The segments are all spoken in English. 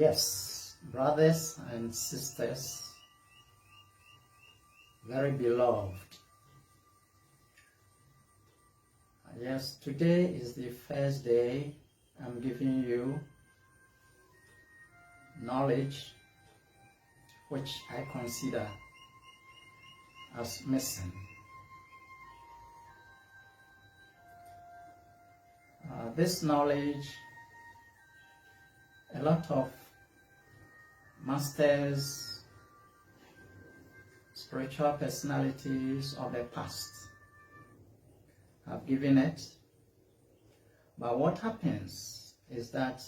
Yes, brothers and sisters, very beloved. Yes, today is the first day I'm giving you knowledge which I consider as missing. This knowledge, a lot of masters, spiritual personalities of the past have given it, but what happens is that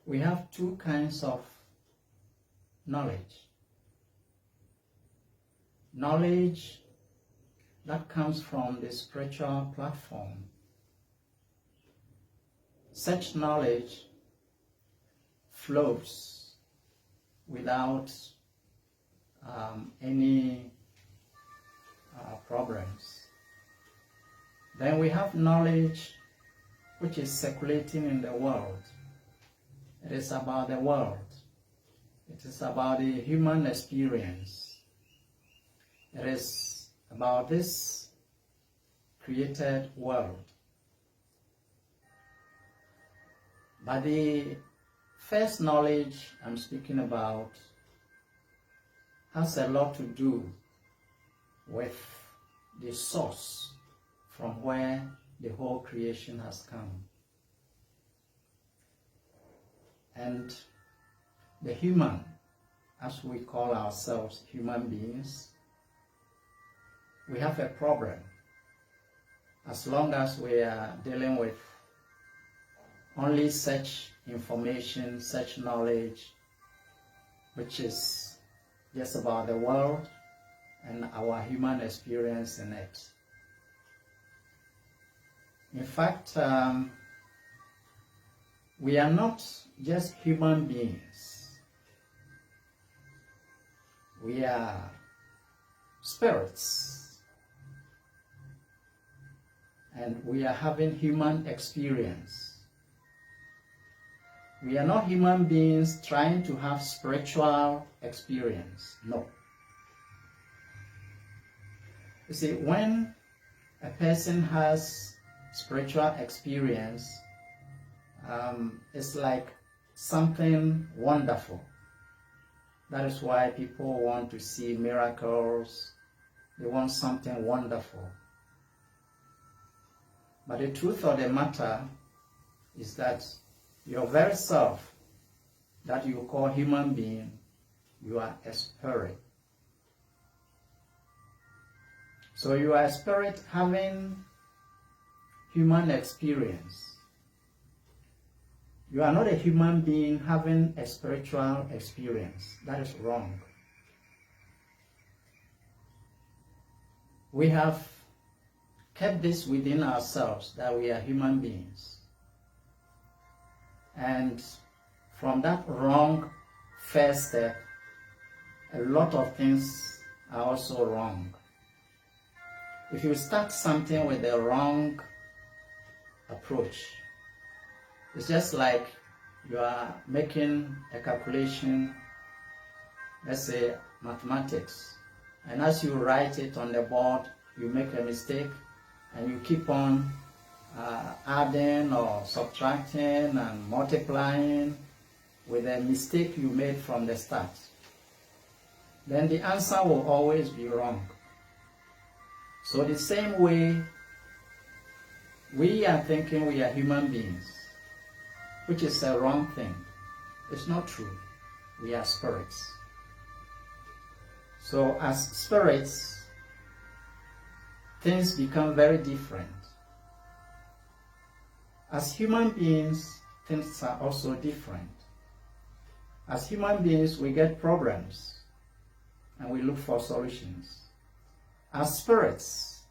we have two kinds of knowledge. Knowledge that comes from the spiritual platform. Such knowledge flows without any problems. Then we have knowledge which is circulating in the world. It is about the world. It is about the human experience. It is about this created world. But the first knowledge I'm speaking about has a lot to do with the source from where the whole creation has come. And the human, as we call ourselves human beings, we have a problem as long as we are dealing with only such information, such knowledge, which is just about the world and our human experience in it. In fact, we are not just human beings. We are spirits. And we are having human experience. We are not human beings trying to have spiritual experience. No. You see, when a person has spiritual experience, it's like something wonderful. That is why people want to see miracles. They want something wonderful. But the truth of the matter is that your very self that you call human being, you are a spirit. So you are a spirit having human experience. You are not a human being having a spiritual experience. That is wrong. We have kept this within ourselves, that we are human beings. And from that wrong first step, a lot of things are also wrong. If you start something with the wrong approach, it's just like you are making a calculation, let's say mathematics, and as you write it on the board, you make a mistake, and you keep on adding or subtracting and multiplying with a mistake you made from the start. Then the answer will always be wrong. So the same way, we are thinking we are human beings, which is a wrong thing. It's not true. We are spirits. So as spirits, things become very different. As human beings, things are also different. As human beings, we get problems and we look for solutions. As spirits,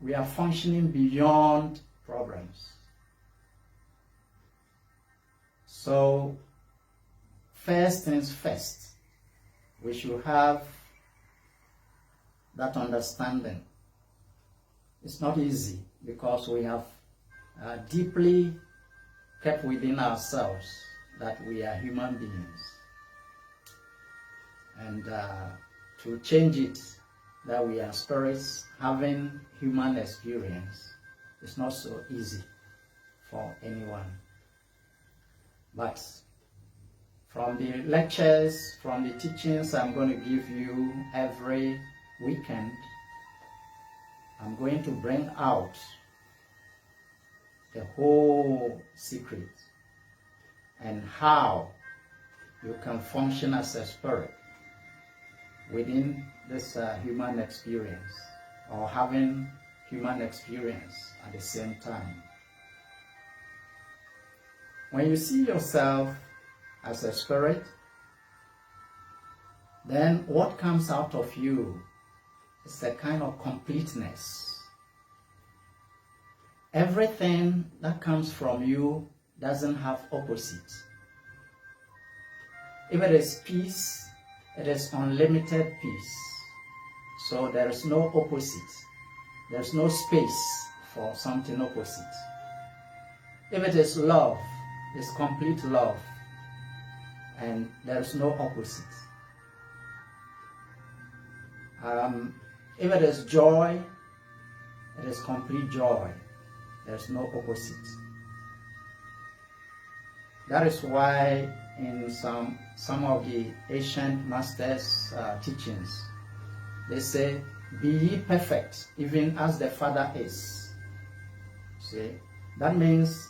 we are functioning beyond problems. So, first things first, we should have that understanding. It's not easy because we have deeply kept within ourselves that we are human beings. And to change it, that we are spirits having human experience, is not so easy for anyone. But from the lectures, from the teachings I'm going to give you every weekend, I'm going to bring out the whole secret and how you can function as a spirit within this human experience, or having human experience at the same time. When you see yourself as a spirit, then what comes out of you is a kind of completeness. Everything that comes from you doesn't have opposite. If it is peace, it is unlimited peace. So there is no opposite. There's no space for something opposite. If it is love, it's complete love, and there is no opposite. If it is joy, it is complete joy. There's no opposite. That is why in some of the ancient masters' teachings, they say, "Be ye perfect, even as the Father is." See, that means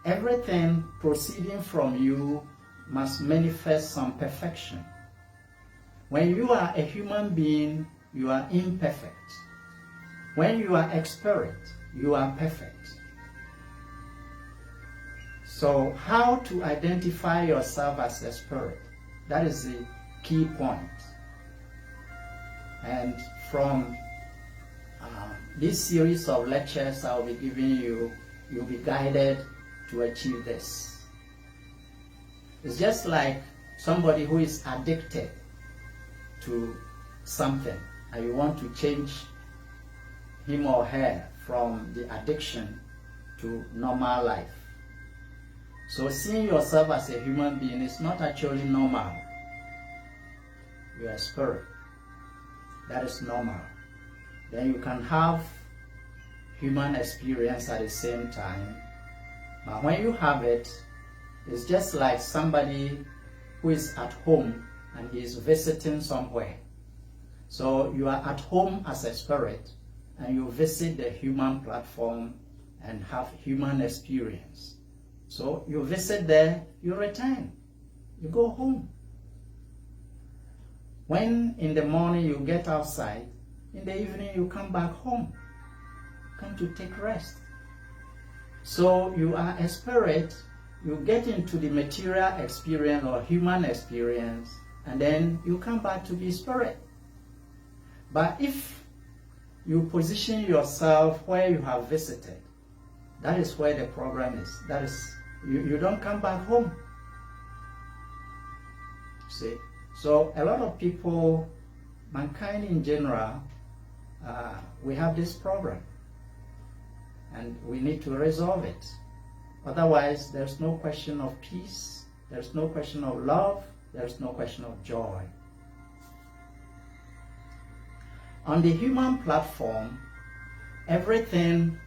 everything proceeding from you must manifest some perfection. When you are a human being, you are imperfect. When you are a spirit, you are perfect. So how to identify yourself as a spirit? That is the key point. And from this series of lectures I will be giving you, you'll be guided to achieve this. It's just like somebody who is addicted to something, and you want to change him or her from the addiction to normal life. So seeing yourself as a human being is not actually normal. You are a spirit. That is normal. Then you can have human experience at the same time. But when you have it, it's just like somebody who is at home and he is visiting somewhere. So you are at home as a spirit, and you visit the human platform and have human experience. So you visit there, you return, you go home. When in the morning you get outside, in the evening you come back home, come to take rest. So you are a spirit, you get into the material experience or human experience, and then you come back to be spirit. But if you position yourself where you have visited, that is where the problem is. That is, you don't come back home. See? So a lot of people, mankind in general, we have this problem. And we need to resolve it. Otherwise, there's no question of peace, there's no question of love, there's no question of joy. On the human platform, everything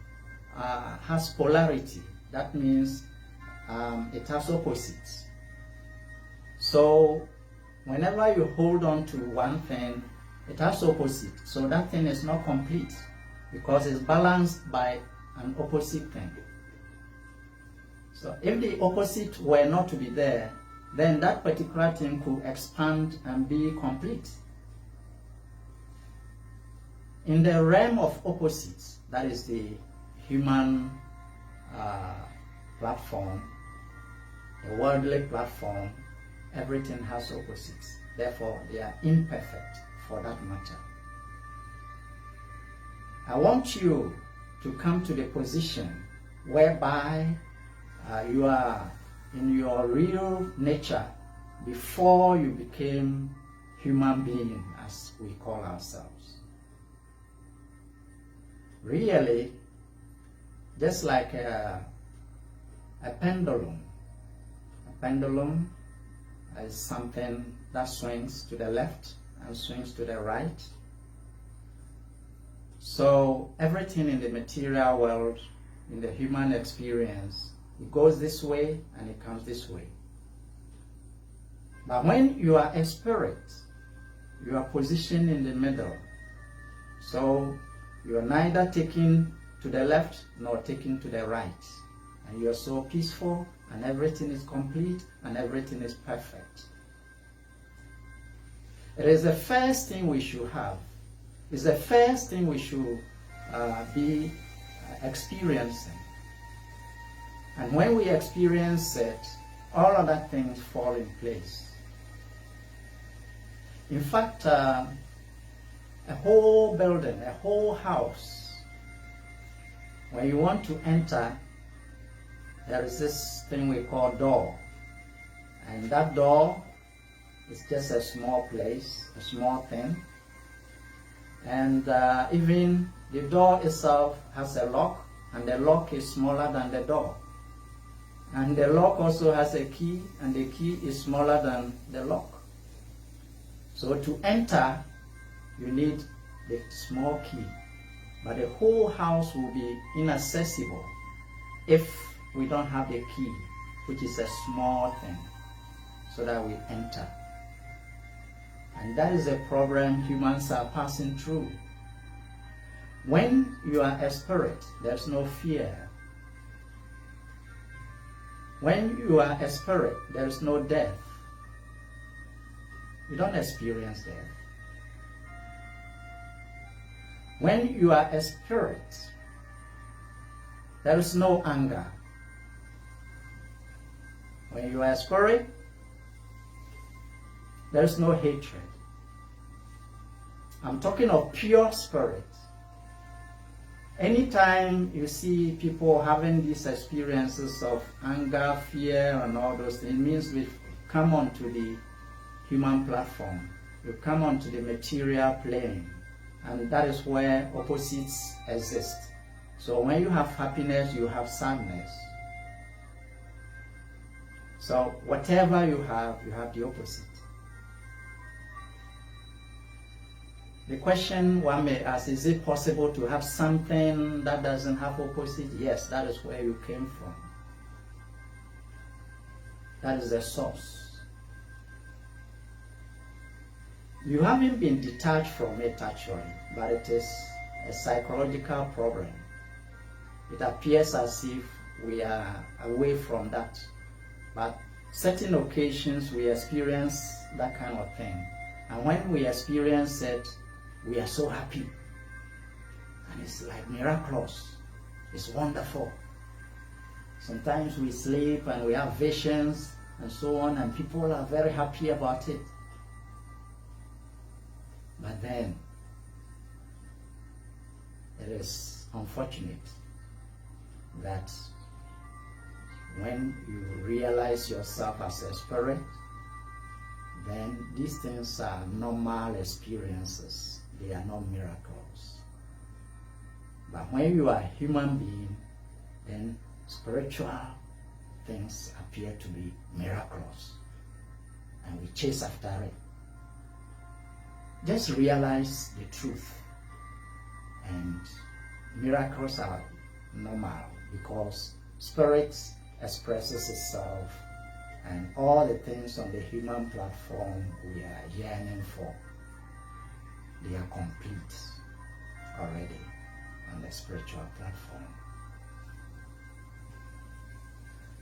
has polarity. That means it has opposites. So whenever you hold on to one thing, it has opposite. So that thing is not complete because it's balanced by an opposite thing. So if the opposite were not to be there, then that particular thing could expand and be complete. In the realm of opposites, that is the human platform, the worldly platform, everything has opposites. Therefore, they are imperfect for that matter. I want you to come to the position whereby you are in your real nature before you became human being, as we call ourselves. Really, just like a pendulum. A pendulum is something that swings to the left and swings to the right. So everything in the material world, in the human experience, it goes this way and it comes this way. But when you are a spirit, you are positioned in the middle. So you are neither taking to the left nor taking to the right. And you are so peaceful, and everything is complete, and everything is perfect. It is the first thing we should have. It's the first thing we should be experiencing. And when we experience it, all other things fall in place. In fact, a whole building, a whole house, when you want to enter, there is this thing we call door. And that door is just a small place, a small thing. And even the door itself has a lock, and the lock is smaller than the door. And the lock also has a key, and the key is smaller than the lock. So to enter, you need the small key. But the whole house will be inaccessible if we don't have the key, which is a small thing, so that we enter. And that is a problem humans are passing through. When you are a spirit, there's no fear. When you are a spirit, there is no death. You don't experience death. When you are a spirit, there is no anger. When you are a spirit, there is no hatred. I'm talking of pure spirit. Anytime you see people having these experiences of anger, fear, and all those things, it means we've come onto the human platform. We've come onto the material plane. And that is where opposites exist. So when you have happiness, you have sadness. So whatever you have the opposite. The question one may ask, is it possible to have something that doesn't have opposite? Yes, that is where you came from. That is the source. You haven't been detached from it actually, but it is a psychological problem. It appears as if we are away from that. But certain occasions we experience that kind of thing. And when we experience it, we are so happy. And it's like miraculous. It's wonderful. Sometimes we sleep and we have visions and so on, and people are very happy about it. But then, it is unfortunate that when you realize yourself as a spirit, then these things are normal experiences. They are not miracles. But when you are a human being, then spiritual things appear to be miraculous. And we chase after it. Just realize the truth. And miracles are normal because spirit expresses itself, and all the things on the human platform we are yearning for, they are complete already on the spiritual platform.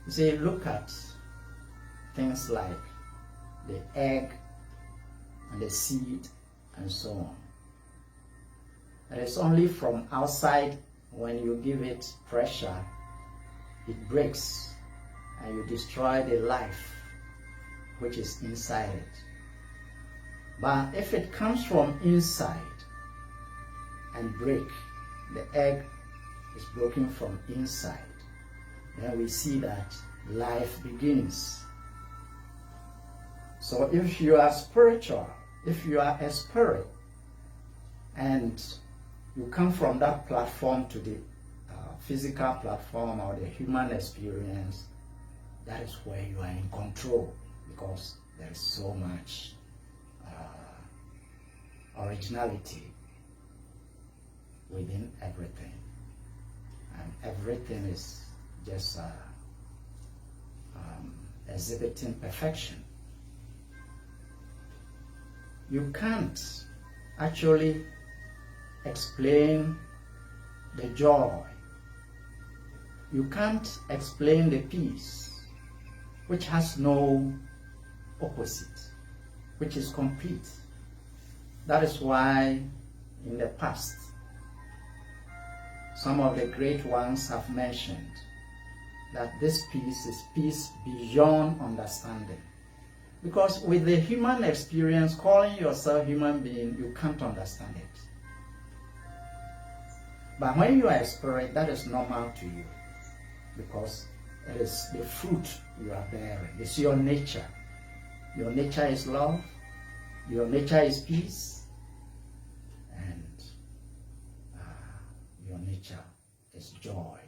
You see, look at things like the egg and the seed and so on. It is only from outside, when you give it pressure, it breaks and you destroy the life which is inside it. But if it comes from inside and break, the egg is broken from inside, then we see that life begins. So if you are spiritual, if you are a spirit, and you come from that platform to the physical platform or the human experience, that is where you are in control, because there is so much originality within everything, and everything is just exhibiting perfection. You can't actually explain the joy. You can't explain the peace, which has no opposite, which is complete. That is why in the past, some of the great ones have mentioned that this peace is peace beyond understanding. Because with the human experience, calling yourself human being, you can't understand it. But when you are a spirit, that is normal to you, because it is the fruit you are bearing. It's your nature. Your nature is love. Your nature is peace. And your nature is joy.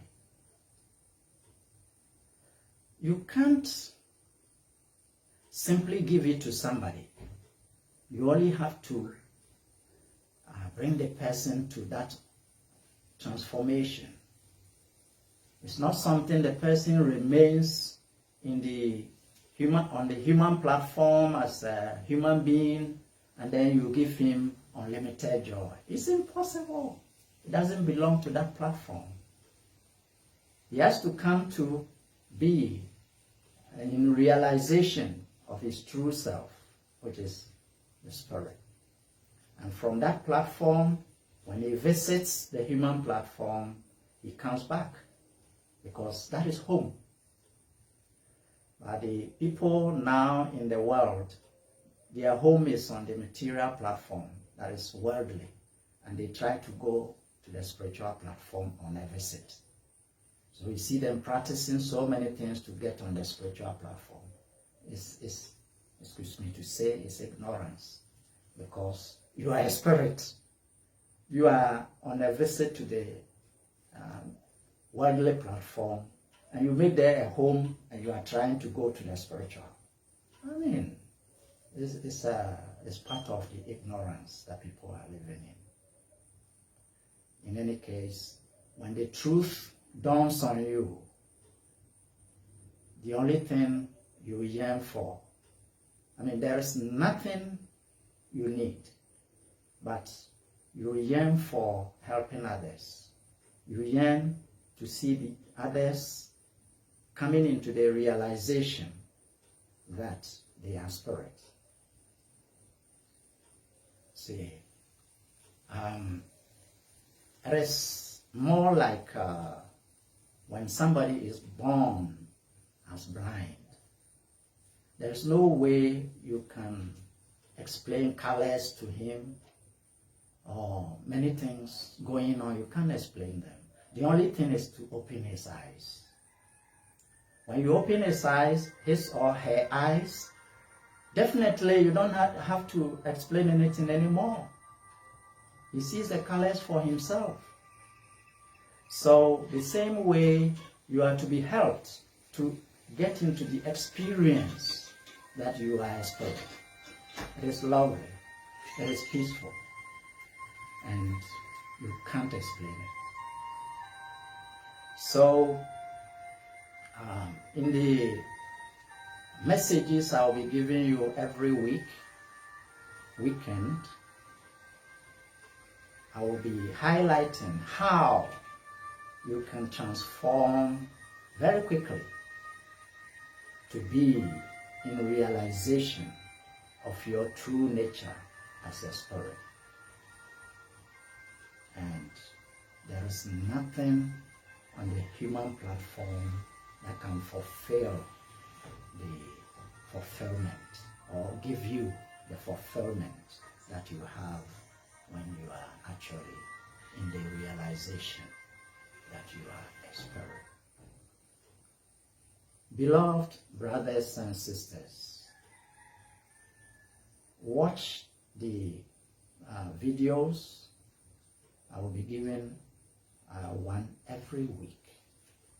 You can't simply give it to somebody. You only have to bring the person to that transformation. It's not something the person remains on the human platform as a human being, and then you give him unlimited joy. It's impossible. It doesn't belong to that platform. He has to come to be in realization of his true self, which is the spirit. And from that platform, when he visits the human platform, he comes back, because that is home. But the people now in the world, their home is on the material platform, that is worldly, and they try to go to the spiritual platform on a visit. So you see them practicing so many things to get on the spiritual platform. It's excuse me to say, it's ignorance, because you are a spirit. You are on a visit to the worldly platform, and you make there a home, and you are trying to go to the spiritual. I mean, it's part of the ignorance that people are living in. In any case, when the truth dawns on you, the only thing you yearn for, I mean, there is nothing you need, but you yearn for helping others. You yearn to see the others coming into the realization that they are spirit. See, it is more like when somebody is born as blind. There's no way you can explain colors to him, or many things going on. You can't explain them. The only thing is to open his eyes. When you open his eyes, his or her eyes, definitely you don't have to explain anything anymore. He sees the colors for himself. So the same way you are to be helped to get into the experience that you are a spirit. It is lovely, it is peaceful, and you can't explain it. So, in the messages I'll be giving you every weekend, I will be highlighting how you can transform very quickly to be in realization of your true nature as a spirit. And there is nothing on the human platform that can fulfill the fulfillment or give you the fulfillment that you have when you are actually in the realization that you are a spirit. Beloved brothers and sisters, watch the videos. I will be giving one every week,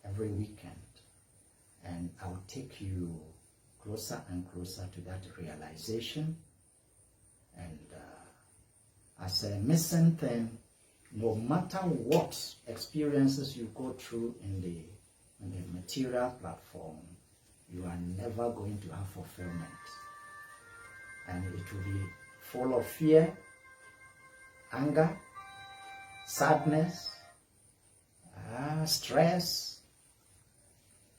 every weekend. and I'll take you closer and closer to that realization. And as a missing thing, no matter what experiences you go through in the material platform, you are never going to have fulfillment. And it will be full of fear, anger, sadness, stress.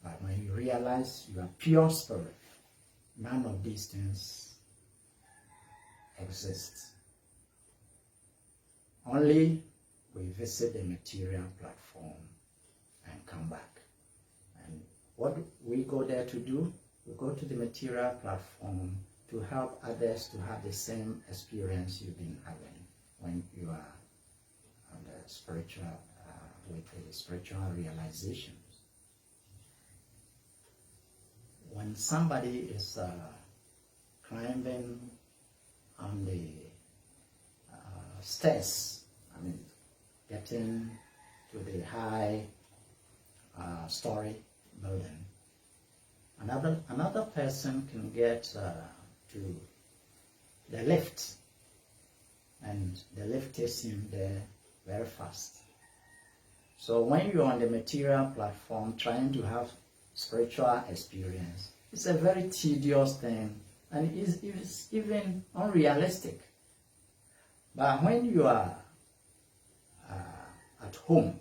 But when you realize you are pure spirit, none of these things exist. Only we visit the material platform and come back. And what we go there to do, we go to the material platform to help others to have the same experience you've been having when you are on the spiritual, with the spiritual realizations. When somebody is climbing on the stairs, getting to the high story building, another person can get to the lift, and the lift takes him there very fast. So when you're on the material platform trying to have spiritual experience, it's a very tedious thing, and it's even unrealistic. But when you are at home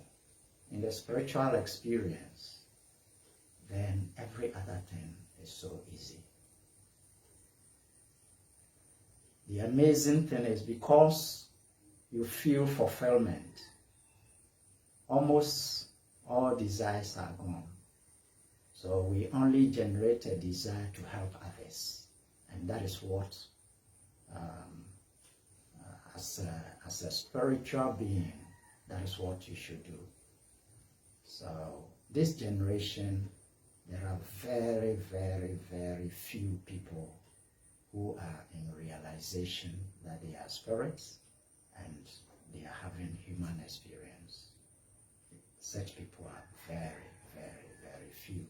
in the spiritual experience, then every other thing is so easy. The amazing thing is, because you feel fulfillment, almost all desires are gone. So we only generate a desire to help others, and that is what, as a spiritual being, that is what you should do. So this generation, there are very, very, very few people who are in realization that they are spirits and they are having human experience. Such people are very, very, very few.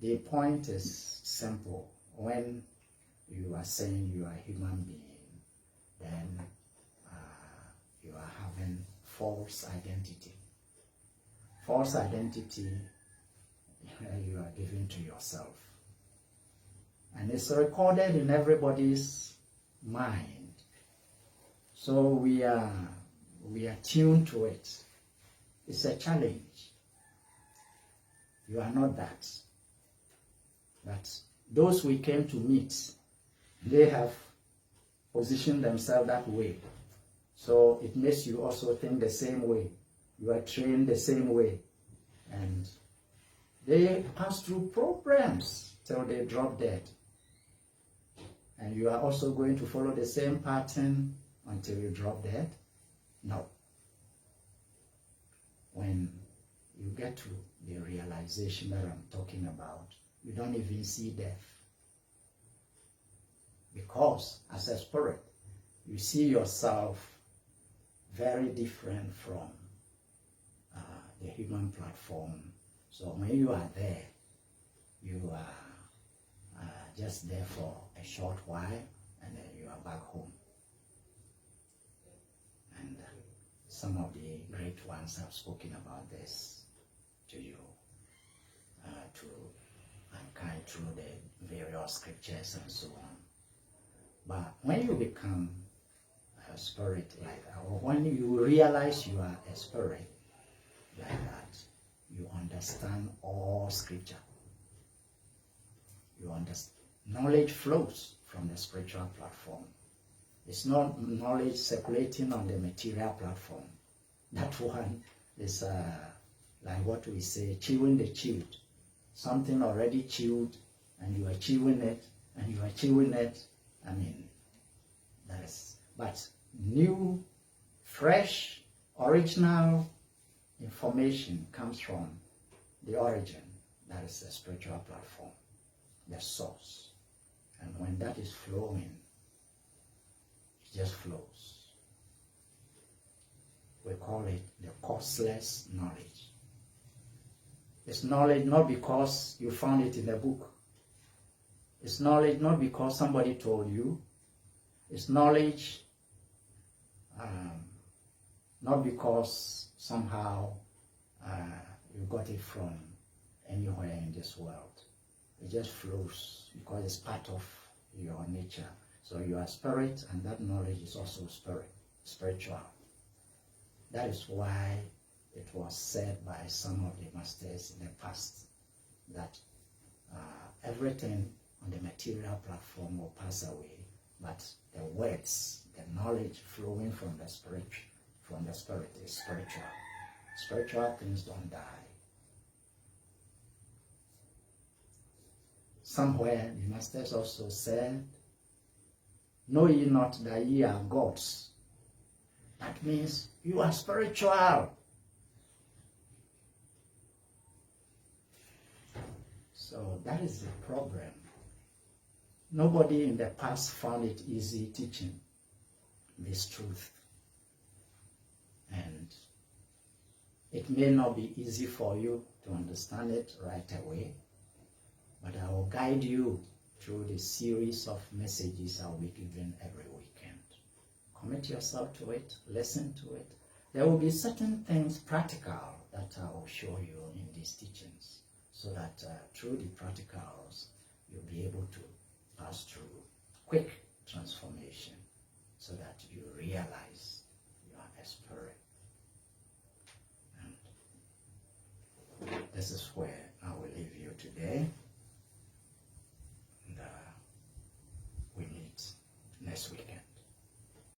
The point is simple. When you are saying you are a human being, then you are having false identity. False identity you are giving to yourself. And it's recorded in everybody's mind. So we are tuned to it. It's a challenge. You are not that. But those we came to meet, they have positioned themselves that way. So it makes you also think the same way. You are trained the same way. And they pass through programs till they drop dead. And you are also going to follow the same pattern until you drop dead? No. When you get to the realization that I'm talking about, you don't even see death. Because as a spirit, you see yourself very different from the human platform. So when you are there, you are just there for a short while, and then you are back home. And some of the great ones have spoken about this to you, to guide through the various scriptures and so on. But when you become a spirit like that, or when you realize you are a spirit like that, you understand all scripture. You understand. Knowledge flows from the spiritual platform. It's not knowledge circulating on the material platform. That one is like what we say, chewing the chewed. Something already chewed, and you are chewing it, and you are chewing it. That is. But new, fresh, original information comes from the origin. That is the spiritual platform, the source. And when that is flowing, it just flows. We call it the causeless knowledge. It's knowledge not because you found it in a book. It's knowledge not because somebody told you. It's knowledge not because somehow you got it from anywhere in this world. It just flows because it's part of your nature. So you are spirit, and that knowledge is also spiritual. That is why it was said by some of the masters in the past that everything on the material platform will pass away, but the words, the knowledge flowing from the spirit is spiritual. Spiritual things don't die. Somewhere the masters also said, "Know ye not that ye are gods?" That means you are spiritual. So that is the problem. Nobody in the past found it easy teaching this truth. And it may not be easy for you to understand it right away, but I will guide you through the series of messages I will be giving every weekend. Commit yourself to it, listen to it. There will be certain things practical that I will show you in these teachings, so that through the practicals, you'll be able to pass through quick transformation, so that you realize